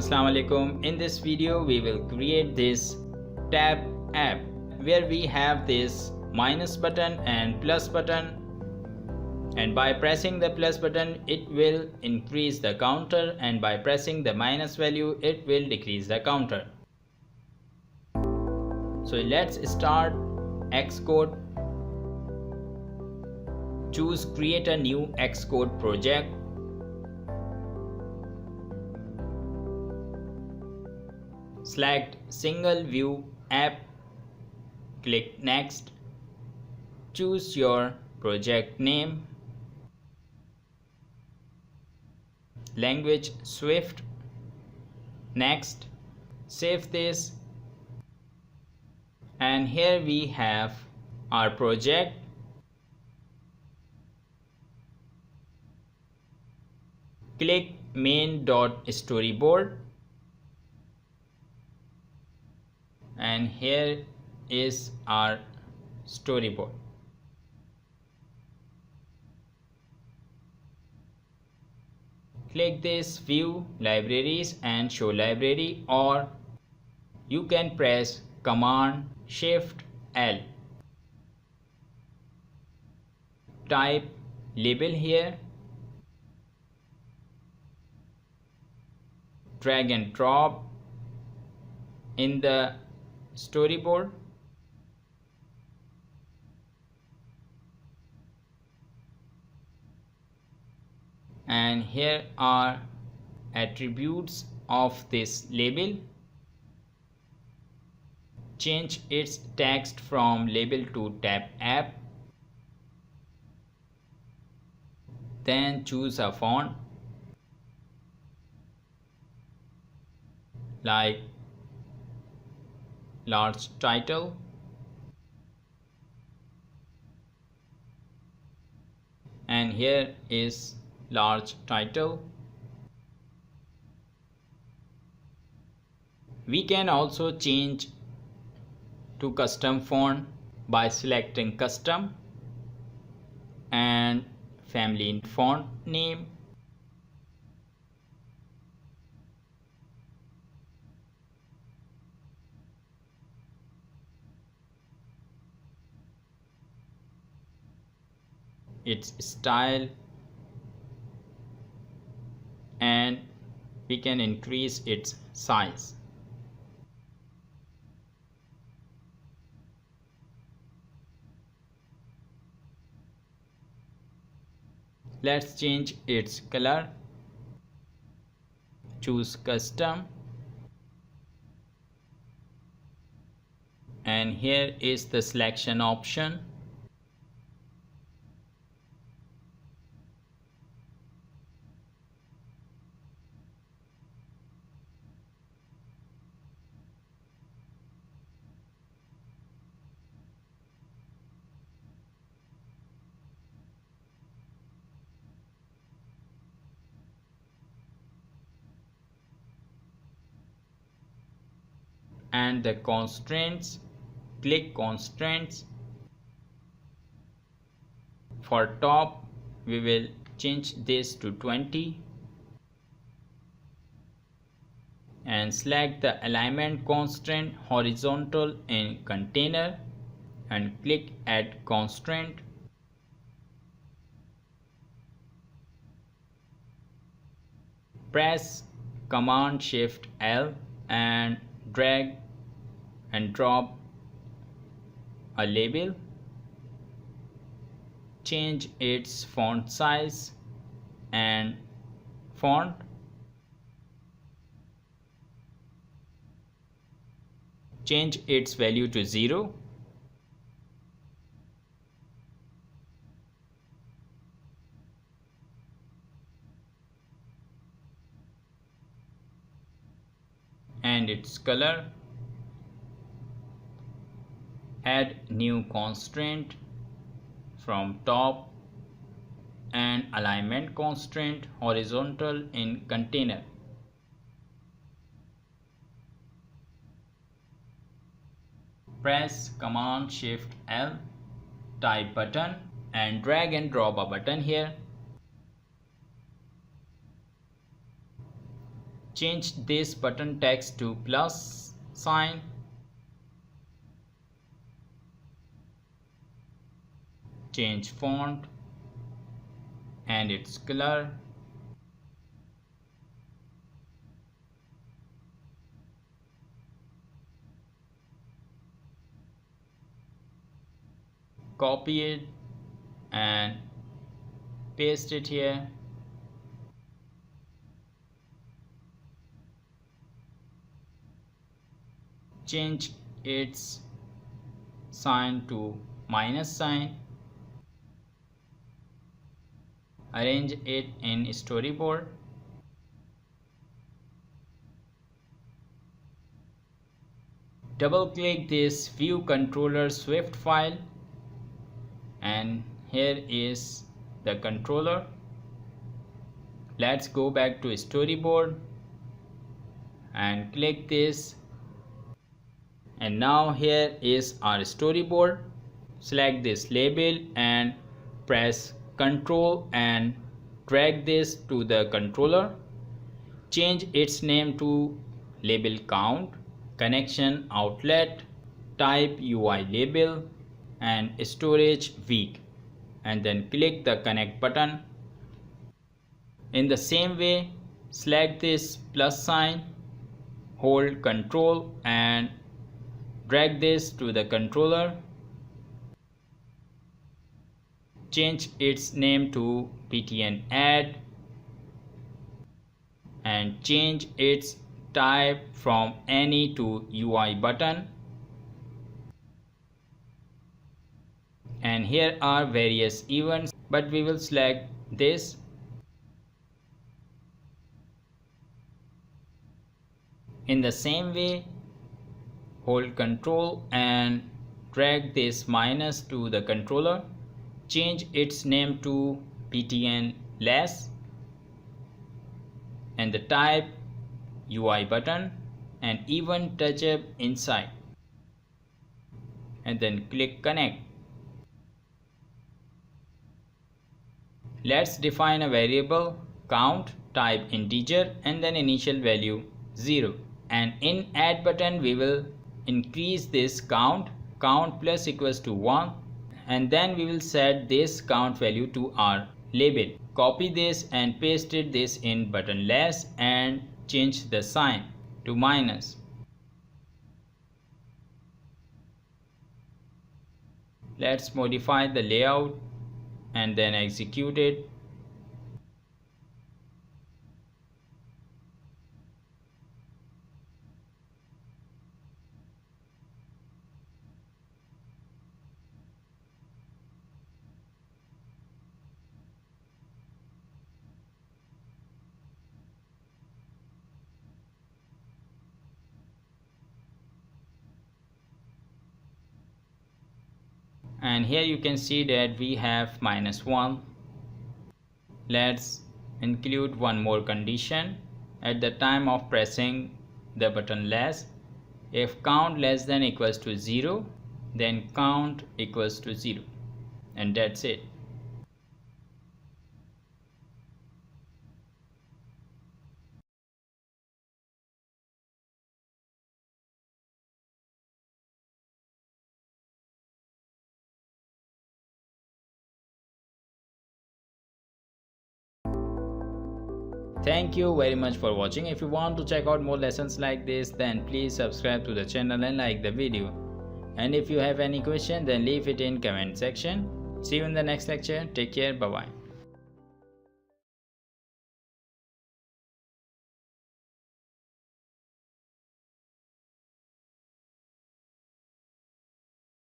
Assalamu alaikum. In this video we will create this tab app where we have this minus button and plus button, and by pressing the plus button it will increase the counter, and by pressing the minus value it will decrease the counter. So let's start XCode. Choose create a new XCode project. Select single view app, click next, choose your project name, language Swift, next, save this, and here we have our project. Click main.storyboard, and here is our storyboard. Click this view libraries and show library, or you can press Command Shift L. Type label here, drag and drop in the storyboard, and here are attributes of this label. Change its text from label to tab app, then choose a font like large title, and here is large title. We can also change to custom font by selecting custom and family font name. Its style, and we can increase its size. Let's change its color. Choose custom, and here is the selection option. And the constraints, click constraints. For top we will change this to 20, and select the alignment constraint horizontal in container and click add constraint. Press Command Shift L and drag and drop a label. Change its font size and font. Change its value to 0. And its color. Add new constraint from top and alignment constraint horizontal in container. Press Command Shift L, type button, and drag and drop a button here. Change this button text to plus sign. Change font and its color. Copy it and paste it here. Change its sign to minus sign. Arrange it in storyboard. Double click this view controller Swift file, and here is the controller. Let's go back to storyboard and click this, and now here is our storyboard. Select this label and press Ctrl and drag this to the controller. Change its name to label count, connection outlet, type UI label, and storage weak, and then click the connect button. In the same way, select this plus sign, hold Ctrl and drag this to the controller. Change its name to btn add and change its type from any to UI button. And here are various events, but we will select this. In the same way, hold Ctrl and drag this minus to the controller. Change its name to btn less and the type UI button and even touch up inside, and then click connect. Let's define a variable count, type integer, and then initial value 0, and in add button we will increase this count plus equals to 1, and then we will set this count value to our label. Copy this and paste this in button less and change the sign to minus. Let's modify the layout and then execute it. And here you can see that we have -1. Let's include one more condition. At the time of pressing the button less, if count less than equals to 0, then count equals to 0, and that's it. Thank you very much for watching. If you want to check out more lessons like this, then please subscribe to the channel and like the video. And if you have any question, then leave it in comment section. See you in the next lecture. Take care. Bye bye.